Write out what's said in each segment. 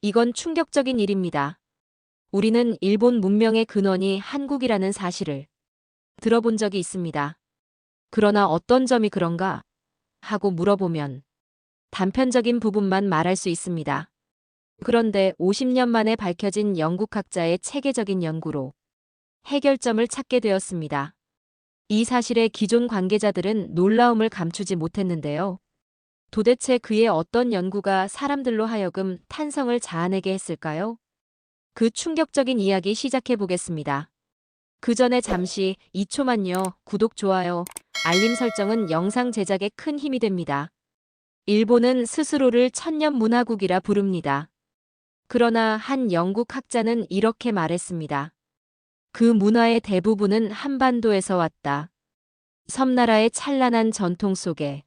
이건 충격적인 일입니다. 우리는 일본 문명의 근원이 한국이라는 사실을 들어본 적이 있습니다. 그러나 어떤 점이 그런가? 하고 물어보면 단편적인 부분만 말할 수 있습니다. 그런데 50년 만에 밝혀진 영국학자의 체계적인 연구로 해결점을 찾게 되었습니다. 이 사실에 기존 관계자들은 놀라움을 감추지 못했는데요. 도대체 그의 어떤 연구가 사람들로 하여금 탄성을 자아내게 했을까요? 그 충격적인 이야기 시작해 보겠습니다. 그 전에 잠시 2초만요. 구독, 좋아요, 알림 설정은 영상 제작에 큰 힘이 됩니다. 일본은 스스로를 천년 문화국이라 부릅니다. 그러나 한 영국 학자는 이렇게 말했습니다. 그 문화의 대부분은 한반도에서 왔다. 섬나라의 찬란한 전통 속에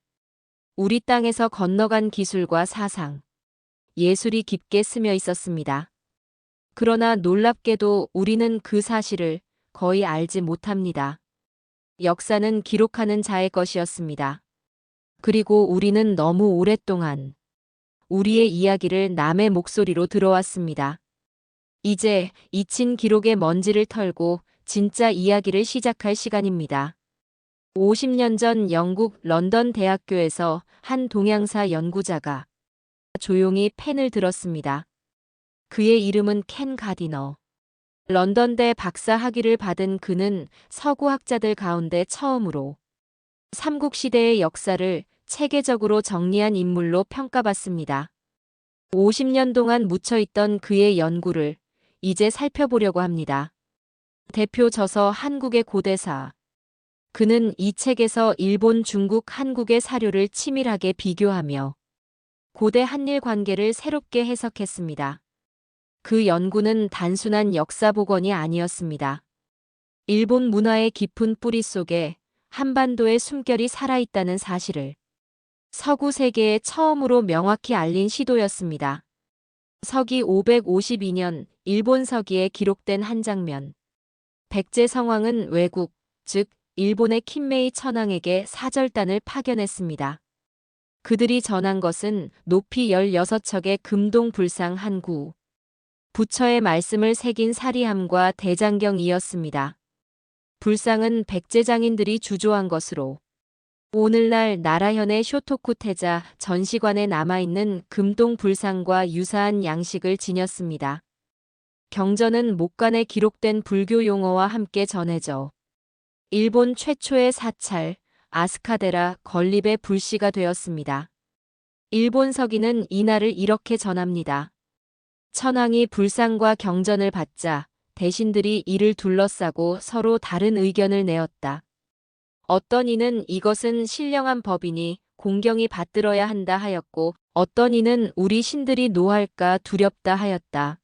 우리 땅에서 건너간 기술과 사상, 예술이 깊게 스며 있었습니다. 그러나 놀랍게도 우리는 그 사실을 거의 알지 못합니다. 역사는 기록하는 자의 것이었습니다. 그리고 우리는 너무 오랫동안 우리의 이야기를 남의 목소리로 들어왔습니다. 이제 잊힌 기록의 먼지를 털고 진짜 이야기를 시작할 시간입니다. 50년 전 영국 런던 대학교에서 한 동양사 연구자가 조용히 펜을 들었습니다. 그의 이름은 켄 가디너. 런던대 박사 학위를 받은 그는 서구학자들 가운데 처음으로 삼국시대의 역사를 체계적으로 정리한 인물로 평가받습니다. 50년 동안 묻혀있던 그의 연구를 이제 살펴보려고 합니다. 대표 저서 한국의 고대사. 그는 이 책에서 일본, 중국, 한국의 사료를 치밀하게 비교하며 고대 한일 관계를 새롭게 해석했습니다. 그 연구는 단순한 역사 복원이 아니었습니다. 일본 문화의 깊은 뿌리 속에 한반도의 숨결이 살아있다는 사실을 서구 세계에 처음으로 명확히 알린 시도였습니다. 서기 552년 일본 서기에 기록된 한 장면. 백제 성왕은 외국, 즉 일본의 킨메이 천황에게 사절단을 파견했습니다. 그들이 전한 것은 높이 16척의 금동 불상 한 구, 부처의 말씀을 새긴 사리함과 대장경이었습니다. 불상은 백제 장인들이 주조한 것으로 오늘날 나라현의 쇼토쿠 태자 전시관에 남아있는 금동 불상과 유사한 양식을 지녔습니다. 경전은 목간에 기록된 불교 용어와 함께 전해져 일본 최초의 사찰, 아스카데라 건립의 불씨가 되었습니다. 일본 서기는 이날을 이렇게 전합니다. 천황이 불상과 경전을 받자 대신들이 이를 둘러싸고 서로 다른 의견을 내었다. 어떤 이는 이것은 신령한 법이니 공경이 받들어야 한다 하였고, 어떤 이는 우리 신들이 노할까 두렵다 하였다.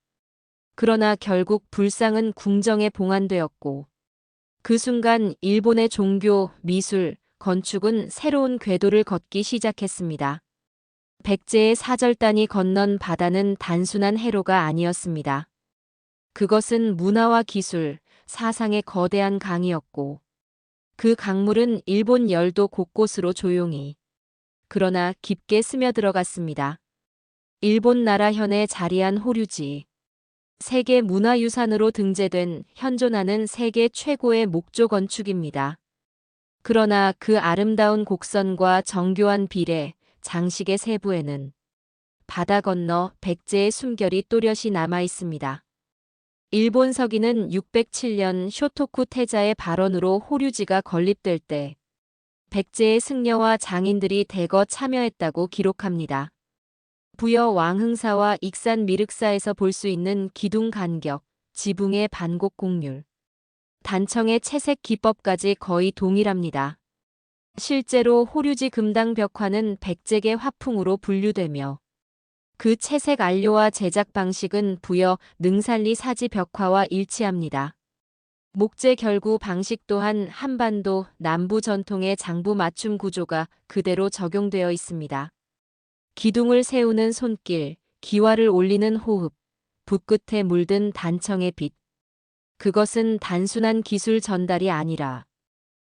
그러나 결국 불상은 궁정에 봉안되었고, 그 순간 일본의 종교, 미술, 건축은 새로운 궤도를 걷기 시작했습니다. 백제의 사절단이 건넌 바다는 단순한 해로가 아니었습니다. 그것은 문화와 기술, 사상의 거대한 강이었고, 그 강물은 일본 열도 곳곳으로 조용히, 그러나 깊게 스며들어갔습니다. 일본 나라현에 자리한 호류지. 세계 문화유산으로 등재된 현존하는 세계 최고의 목조 건축입니다. 그러나 그 아름다운 곡선과 정교한 비례, 장식의 세부에는 바다 건너 백제의 숨결이 또렷이 남아 있습니다. 일본 서기는 607년 쇼토쿠 태자의 발언으로 호류지가 건립될 때 백제의 승려와 장인들이 대거 참여했다고 기록합니다. 부여 왕흥사와 익산 미륵사에서 볼 수 있는 기둥 간격, 지붕의 반곡 곡률, 단청의 채색 기법까지 거의 동일합니다. 실제로 호류지 금당 벽화는 백제계 화풍으로 분류되며 그 채색 안료와 제작 방식은 부여 능살리 사지 벽화와 일치합니다. 목재 결구 방식 또한 한반도 남부 전통의 장부 맞춤 구조가 그대로 적용되어 있습니다. 기둥을 세우는 손길, 기와를 올리는 호흡, 붓끝에 물든 단청의 빛. 그것은 단순한 기술 전달이 아니라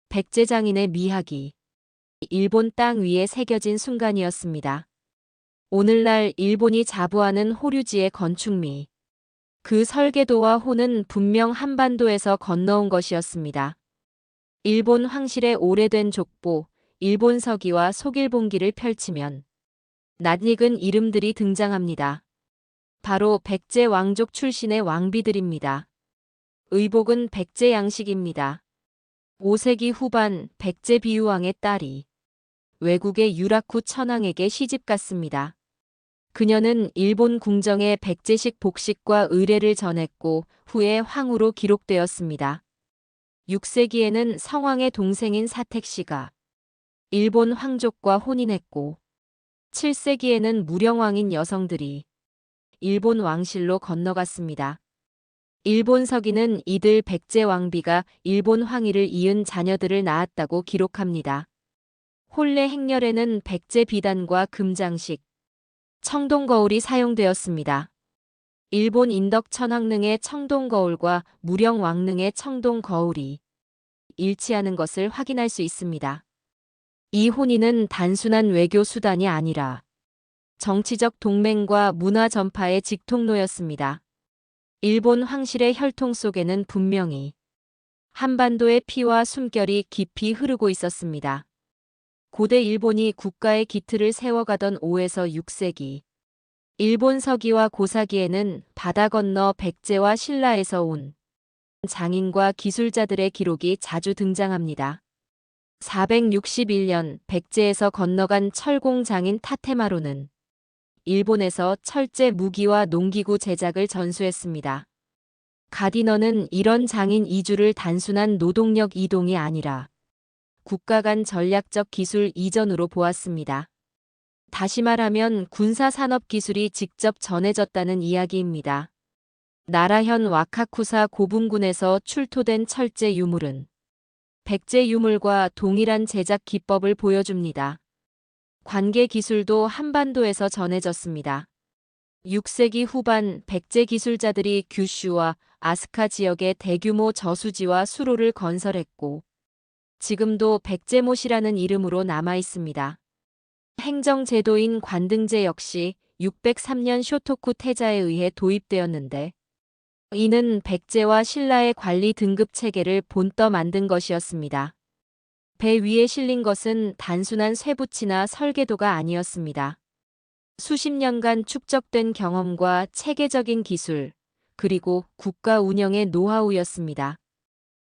백제 장인의 미학이 일본 땅 위에 새겨진 순간이었습니다. 오늘날 일본이 자부하는 호류지의 건축미. 그 설계도와 호는 분명 한반도에서 건너온 것이었습니다. 일본 황실의 오래된 족보, 일본 서기와 속일본기를 펼치면 낯익은 이름들이 등장합니다. 바로 백제 왕족 출신의 왕비들입니다. 의복은 백제 양식입니다. 5세기 후반 백제 비유왕의 딸이 외국의 유라쿠 천황에게 시집갔습니다. 그녀는 일본 궁정에 백제식 복식과 의례를 전했고 후에 황후로 기록되었습니다. 6세기에는 성왕의 동생인 사택씨가 일본 황족과 혼인했고 7세기에는 무령왕인 여성들이 일본 왕실로 건너갔습니다. 일본 서기는 이들 백제 왕비가 일본 황위를 이은 자녀들을 낳았다고 기록합니다. 혼례 행렬에는 백제 비단과 금장식, 청동거울이 사용되었습니다. 일본 인덕 천황릉의 청동거울과 무령 왕릉의 청동거울이 일치하는 것을 확인할 수 있습니다. 이 혼인은 단순한 외교 수단이 아니라 정치적 동맹과 문화 전파의 직통로였습니다. 일본 황실의 혈통 속에는 분명히 한반도의 피와 숨결이 깊이 흐르고 있었습니다. 고대 일본이 국가의 기틀을 세워가던 5에서 6세기, 일본 서기와 고사기에는 바다 건너 백제와 신라에서 온 장인과 기술자들의 기록이 자주 등장합니다. 461년 백제에서 건너간 철공 장인 타테마로는 일본에서 철제 무기와 농기구 제작을 전수했습니다. 가디너는 이런 장인 이주를 단순한 노동력 이동이 아니라 국가 간 전략적 기술 이전으로 보았습니다. 다시 말하면 군사산업 기술이 직접 전해졌다는 이야기입니다. 나라현 와카쿠사 고분군에서 출토된 철제 유물은 백제 유물과 동일한 제작 기법을 보여줍니다. 관계 기술도 한반도에서 전해졌습니다. 6세기 후반 백제 기술자들이 규슈와 아스카 지역에 대규모 저수지와 수로를 건설했고 지금도 백제못이라는 이름으로 남아 있습니다. 행정제도인 관등제 역시 603년 쇼토쿠 태자에 의해 도입되었는데 이는 백제와 신라의 관리 등급 체계를 본떠 만든 것이었습니다. 배 위에 실린 것은 단순한 쇠붙이나 설계도가 아니었습니다. 수십 년간 축적된 경험과 체계적인 기술, 그리고 국가 운영의 노하우였습니다.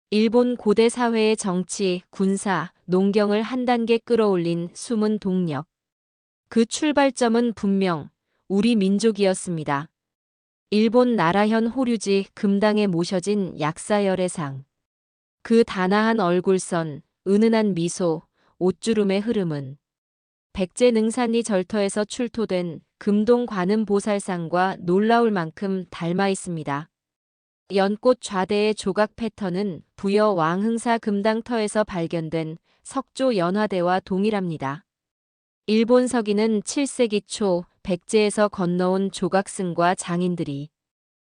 일본 고대 사회의 정치, 군사, 농경을 한 단계 끌어올린 숨은 동력. 그 출발점은 분명 우리 민족이었습니다. 일본 나라현 호류지 금당에 모셔진 약사열애상. 그 단아한 얼굴선, 은은한 미소, 옷주름의 흐름은 백제 능산리 절터에서 출토된 금동 관음보살상과 놀라울 만큼 닮아 있습니다. 연꽃 좌대의 조각 패턴은 부여 왕흥사 금당터에서 발견된 석조 연화대와 동일합니다. 일본 서기는 7세기 초 백제에서 건너온 조각승과 장인들이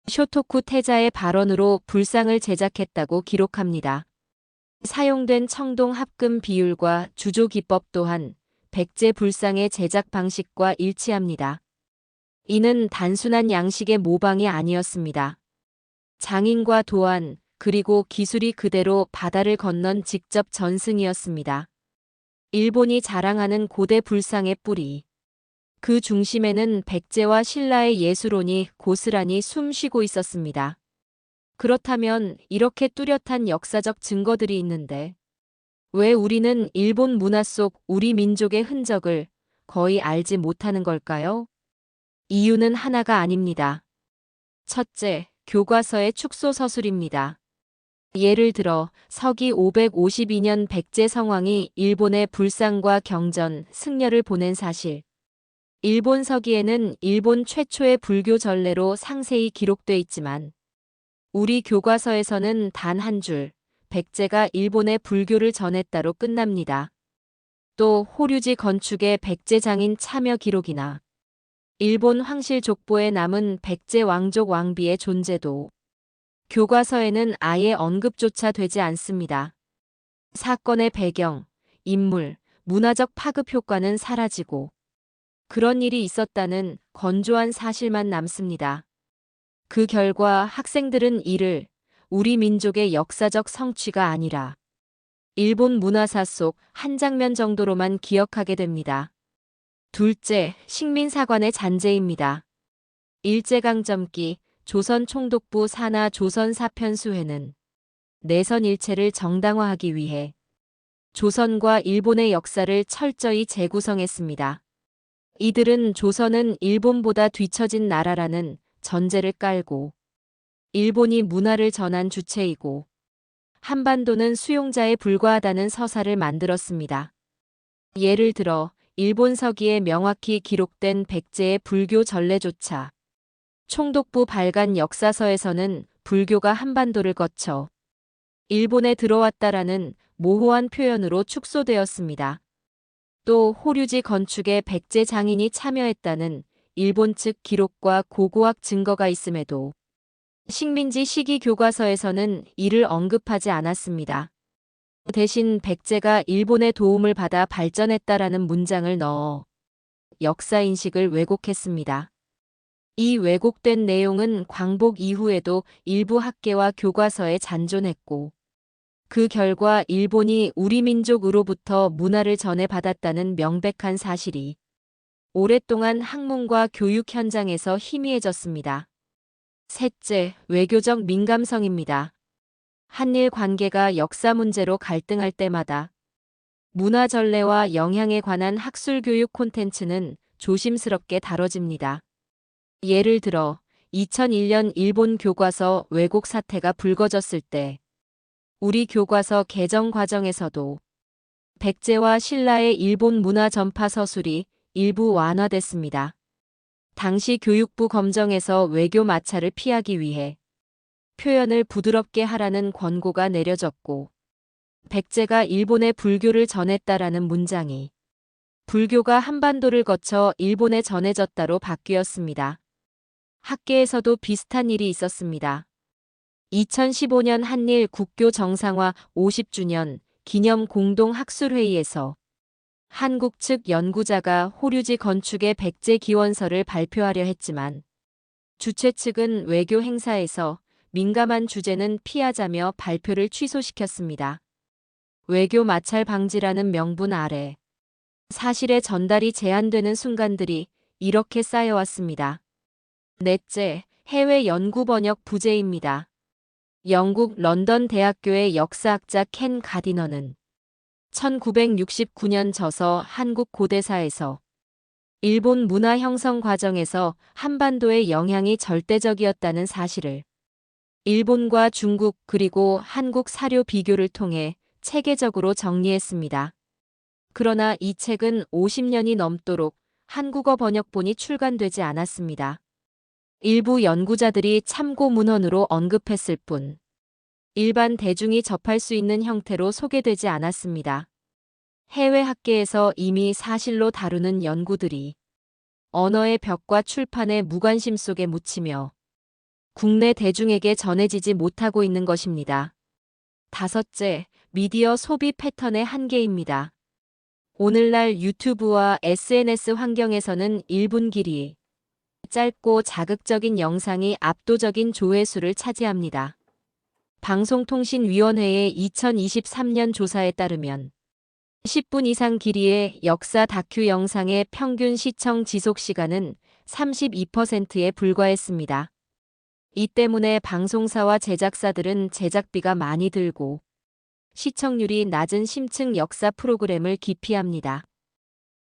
쇼토쿠 태자의 발언으로 불상을 제작했다고 기록합니다. 사용된 청동 합금 비율과 주조 기법 또한 백제 불상의 제작 방식과 일치합니다. 이는 단순한 양식의 모방이 아니었습니다. 장인과 도안, 그리고 기술이 그대로 바다를 건넌 직접 전승이었습니다. 일본이 자랑하는 고대 불상의 뿌리. 그 중심에는 백제와 신라의 예술혼이 고스란히 숨쉬고 있었습니다. 그렇다면 이렇게 뚜렷한 역사적 증거들이 있는데 왜 우리는 일본 문화 속 우리 민족의 흔적을 거의 알지 못하는 걸까요? 이유는 하나가 아닙니다. 첫째, 교과서의 축소 서술입니다. 예를 들어 서기 552년 백제 성왕이 일본에 불상과 경전, 승려를 보낸 사실. 일본 서기에는 일본 최초의 불교 전례로 상세히 기록돼 있지만 우리 교과서에서는 단 한 줄, 백제가 일본에 불교를 전했다로 끝납니다. 또 호류지 건축의 백제 장인 참여 기록이나 일본 황실 족보에 남은 백제 왕족 왕비의 존재도 교과서에는 아예 언급조차 되지 않습니다. 사건의 배경, 인물, 문화적 파급 효과는 사라지고 그런 일이 있었다는 건조한 사실만 남습니다. 그 결과 학생들은 이를 우리 민족의 역사적 성취가 아니라 일본 문화사 속 한 장면 정도로만 기억하게 됩니다. 둘째, 식민사관의 잔재입니다. 일제강점기 조선 총독부 산하 조선사편수회는 내선 일체를 정당화하기 위해 조선과 일본의 역사를 철저히 재구성했습니다. 이들은 조선은 일본보다 뒤처진 나라라는 전제를 깔고 일본이 문화를 전한 주체이고 한반도는 수용자에 불과하다는 서사를 만들었습니다. 예를 들어 일본 서기에 명확히 기록된 백제의 불교 전례조차 총독부 발간 역사서에서는 불교가 한반도를 거쳐 일본에 들어왔다라는 모호한 표현으로 축소되었습니다. 또 호류지 건축에 백제 장인이 참여했다는 일본 측 기록과 고고학 증거가 있음에도 식민지 시기 교과서에서는 이를 언급하지 않았습니다. 대신 백제가 일본의 도움을 받아 발전했다라는 문장을 넣어 역사인식을 왜곡했습니다. 이 왜곡된 내용은 광복 이후에도 일부 학계와 교과서에 잔존했고 그 결과 일본이 우리 민족으로부터 문화를 전해받았다는 명백한 사실이 오랫동안 학문과 교육 현장에서 희미해졌습니다. 셋째, 외교적 민감성입니다. 한일 관계가 역사 문제로 갈등할 때마다 문화 전례와 영향에 관한 학술 교육 콘텐츠는 조심스럽게 다뤄집니다. 예를 들어 2001년 일본 교과서 왜곡 사태가 불거졌을 때 우리 교과서 개정 과정에서도 백제와 신라의 일본 문화 전파 서술이 일부 완화됐습니다. 당시 교육부 검정에서 외교 마찰을 피하기 위해 표현을 부드럽게 하라는 권고가 내려졌고 백제가 일본에 불교를 전했다라는 문장이 불교가 한반도를 거쳐 일본에 전해졌다로 바뀌었습니다. 학계에서도 비슷한 일이 있었습니다. 2015년 한일 국교 정상화 50주년 기념 공동학술회의에서 한국 측 연구자가 호류지 건축의 백제 기원서를 발표하려 했지만 주최 측은 외교 행사에서 민감한 주제는 피하자며 발표를 취소시켰습니다. 외교 마찰 방지라는 명분 아래 사실의 전달이 제한되는 순간들이 이렇게 쌓여왔습니다. 넷째, 해외 연구 번역 부재입니다. 영국 런던 대학교의 역사학자 켄 가디너는 1969년 저서 한국 고대사에서 일본 문화 형성 과정에서 한반도의 영향이 절대적이었다는 사실을 일본과 중국 그리고 한국 사료 비교를 통해 체계적으로 정리했습니다. 그러나 이 책은 50년이 넘도록 한국어 번역본이 출간되지 않았습니다. 일부 연구자들이 참고 문헌으로 언급했을 뿐 일반 대중이 접할 수 있는 형태로 소개되지 않았습니다. 해외 학계에서 이미 사실로 다루는 연구들이 언어의 벽과 출판의 무관심 속에 묻히며 국내 대중에게 전해지지 못하고 있는 것입니다. 다섯째, 미디어 소비 패턴의 한계입니다. 오늘날 유튜브와 SNS 환경에서는 1분 길이 짧고 자극적인 영상이 압도적인 조회수를 차지합니다. 방송통신위원회의 2023년 조사에 따르면 10분 이상 길이의 역사 다큐 영상의 평균 시청 지속 시간은 32%에 불과했습니다. 이 때문에 방송사와 제작사들은 제작비가 많이 들고 시청률이 낮은 심층 역사 프로그램을 기피합니다.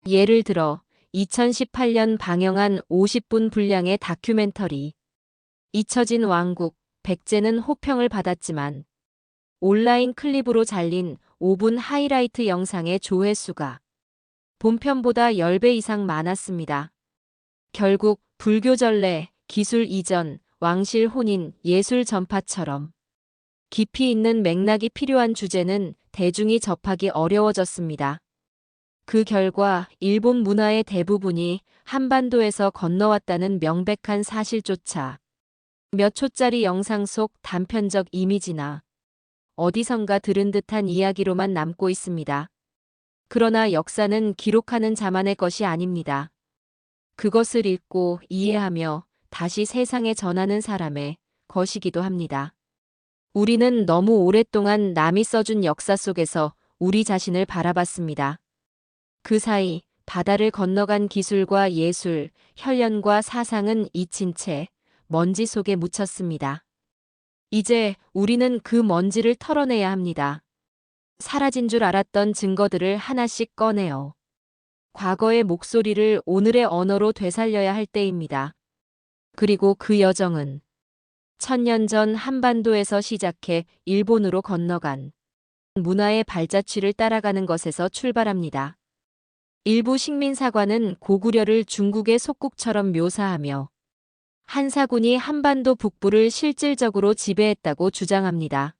예를 들어 2018년 방영한 50분 분량의 다큐멘터리 잊혀진 왕국, 백제는 호평을 받았지만 온라인 클립으로 잘린 5분 하이라이트 영상의 조회수가 본편보다 10배 이상 많았습니다. 결국 불교 전례, 기술 이전, 왕실 혼인, 예술 전파처럼 깊이 있는 맥락이 필요한 주제는 대중이 접하기 어려워졌습니다. 그 결과 일본 문화의 대부분이 한반도에서 건너왔다는 명백한 사실조차 몇 초짜리 영상 속 단편적 이미지나 어디선가 들은 듯한 이야기로만 남고 있습니다. 그러나 역사는 기록하는 자만의 것이 아닙니다. 그것을 읽고 이해하며 다시 세상에 전하는 사람의 것이기도 합니다. 우리는 너무 오랫동안 남이 써준 역사 속에서 우리 자신을 바라봤습니다. 그 사이 바다를 건너간 기술과 예술, 혈연과 사상은 잊힌 채 먼지 속에 묻혔습니다. 이제 우리는 그 먼지를 털어내야 합니다. 사라진 줄 알았던 증거들을 하나씩 꺼내어 과거의 목소리를 오늘의 언어로 되살려야 할 때입니다. 그리고 그 여정은 1000년 전 한반도에서 시작해 일본으로 건너간 문화의 발자취를 따라가는 것에서 출발합니다. 일부 식민사관은 고구려를 중국의 속국처럼 묘사하며 한사군이 한반도 북부를 실질적으로 지배했다고 주장합니다.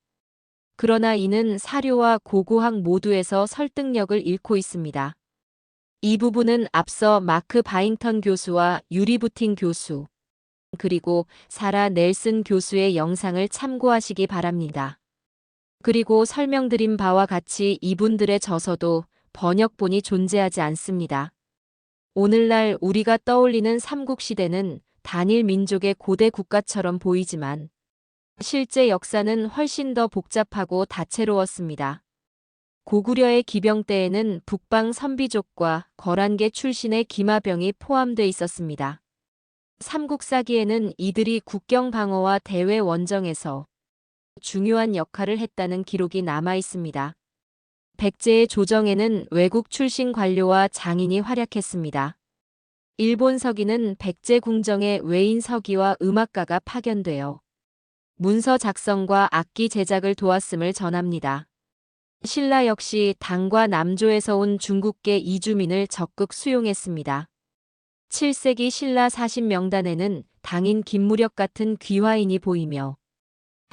그러나 이는 사료와 고고학 모두에서 설득력을 잃고 있습니다. 이 부분은 앞서 마크 바잉턴 교수와 유리 부팅 교수, 그리고 사라 넬슨 교수의 영상을 참고하시기 바랍니다. 그리고 설명드린 바와 같이 이분들의 저서도 번역본이 존재하지 않습니다. 오늘날 우리가 떠올리는 삼국시대는 단일 민족의 고대 국가처럼 보이지만 실제 역사는 훨씬 더 복잡하고 다채로웠습니다. 고구려의 기병 때에는 북방 선비족과 거란계 출신의 기마병이 포함돼 있었습니다. 삼국사기에는 이들이 국경 방어와 대외 원정에서 중요한 역할을 했다는 기록이 남아 있습니다. 백제의 조정에는 외국 출신 관료와 장인이 활약했습니다. 일본 서기는 백제 궁정에 외인 서기와 음악가가 파견되어 문서 작성과 악기 제작을 도왔음을 전합니다. 신라 역시 당과 남조에서 온 중국계 이주민을 적극 수용했습니다. 7세기 신라 40명단에는 당인 김무력 같은 귀화인이 보이며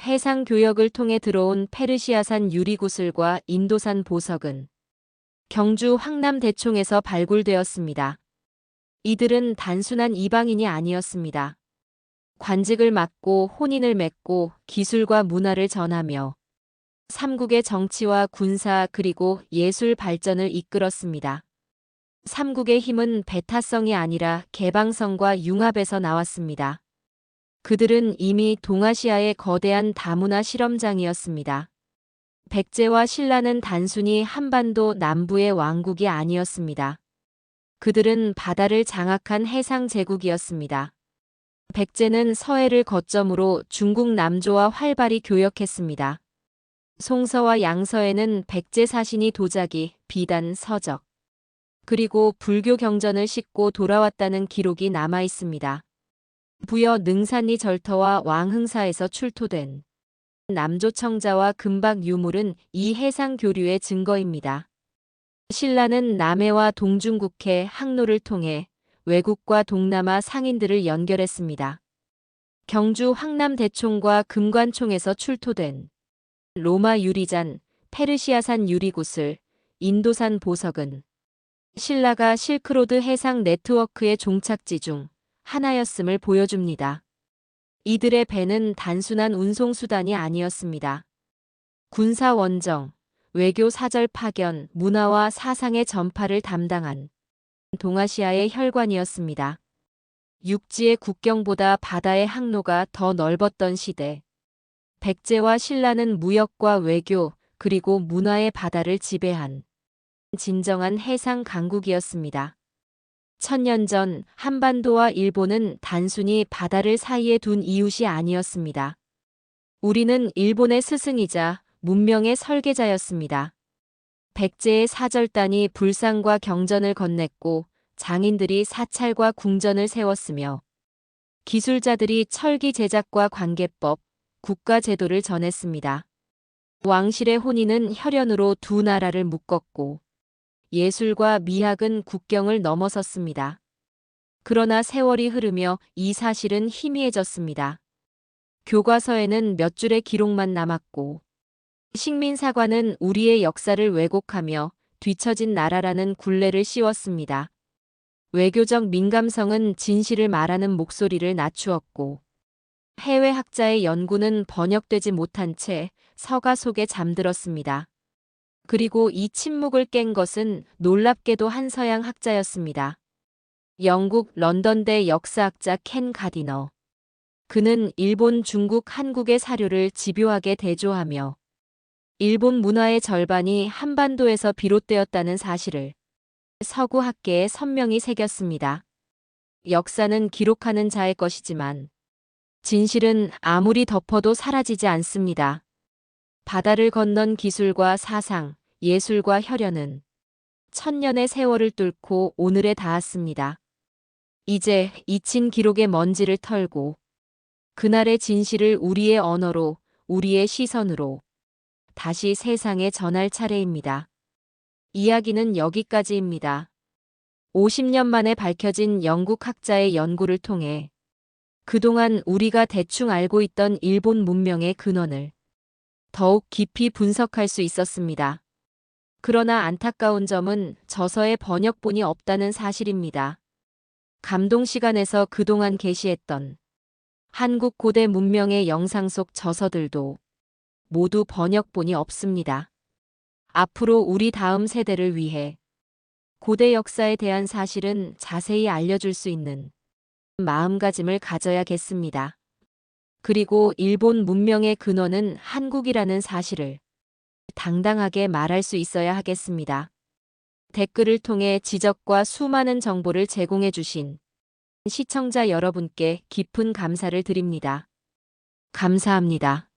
해상 교역을 통해 들어온 페르시아산 유리구슬과 인도산 보석은 경주 황남대총에서 발굴되었습니다. 이들은 단순한 이방인이 아니었습니다. 관직을 맡고 혼인을 맺고 기술과 문화를 전하며 삼국의 정치와 군사 그리고 예술 발전을 이끌었습니다. 삼국의 힘은 배타성이 아니라 개방성과 융합에서 나왔습니다. 그들은 이미 동아시아의 거대한 다문화 실험장이었습니다. 백제와 신라는 단순히 한반도 남부의 왕국이 아니었습니다. 그들은 바다를 장악한 해상 제국이었습니다. 백제는 서해를 거점으로 중국 남조와 활발히 교역했습니다. 송서와 양서에는 백제 사신이 도자기, 비단, 서적, 그리고 불교 경전을 싣고 돌아왔다는 기록이 남아 있습니다. 부여 능산리 절터와 왕흥사에서 출토된 남조청자와 금박 유물은 이 해상 교류의 증거입니다. 신라는 남해와 동중국해 항로를 통해 외국과 동남아 상인들을 연결했습니다. 경주 황남대총과 금관총에서 출토된 로마 유리잔, 페르시아산 유리구슬, 인도산 보석은 신라가 실크로드 해상 네트워크의 종착지 중 하나였음을 보여줍니다. 이들의 배는 단순한 운송수단이 아니었습니다. 군사 원정, 외교 사절 파견, 문화와 사상의 전파를 담당한 동아시아의 혈관이었습니다. 육지의 국경보다 바다의 항로가 더 넓었던 시대. 백제와 신라는 무역과 외교, 그리고 문화의 바다를 지배한 진정한 해상 강국이었습니다. 1000년 전 한반도와 일본은 단순히 바다를 사이에 둔 이웃이 아니었습니다. 우리는 일본의 스승이자 문명의 설계자였습니다. 백제의 사절단이 불상과 경전을 건넸고 장인들이 사찰과 궁전을 세웠으며 기술자들이 철기 제작과 관계법, 국가 제도를 전했습니다. 왕실의 혼인은 혈연으로 두 나라를 묶었고 예술과 미학은 국경을 넘어섰습니다. 그러나 세월이 흐르며 이 사실은 희미해졌습니다. 교과서에는 몇 줄의 기록만 남았고 식민사관은 우리의 역사를 왜곡하며 뒤처진 나라라는 굴레를 씌웠습니다. 외교적 민감성은 진실을 말하는 목소리를 낮추었고 해외 학자의 연구는 번역되지 못한 채 서가 속에 잠들었습니다. 그리고 이 침묵을 깬 것은 놀랍게도 한 서양 학자였습니다. 영국 런던대 역사학자 켄 가디너. 그는 일본, 중국, 한국의 사료를 집요하게 대조하며 일본 문화의 절반이 한반도에서 비롯되었다는 사실을 서구 학계에 선명히 새겼습니다. 역사는 기록하는 자의 것이지만 진실은 아무리 덮어도 사라지지 않습니다. 바다를 건넌 기술과 사상, 예술과 혈연은 천년의 세월을 뚫고 오늘에 닿았습니다. 이제 잊힌 기록의 먼지를 털고 그날의 진실을 우리의 언어로, 우리의 시선으로 다시 세상에 전할 차례입니다. 이야기는 여기까지입니다. 50년 만에 밝혀진 영국 학자의 연구를 통해 그동안 우리가 대충 알고 있던 일본 문명의 근원을 더욱 깊이 분석할 수 있었습니다. 그러나 안타까운 점은 저서의 번역본이 없다는 사실입니다. 감동시간에서 그동안 게시했던 한국 고대 문명의 영상 속 저서들도 모두 번역본이 없습니다. 앞으로 우리 다음 세대를 위해 고대 역사에 대한 사실은 자세히 알려줄 수 있는 마음가짐을 가져야겠습니다. 그리고 일본 문명의 근원은 한국이라는 사실을 당당하게 말할 수 있어야 하겠습니다. 댓글을 통해 지적과 수많은 정보를 제공해 주신 시청자 여러분께 깊은 감사를 드립니다. 감사합니다.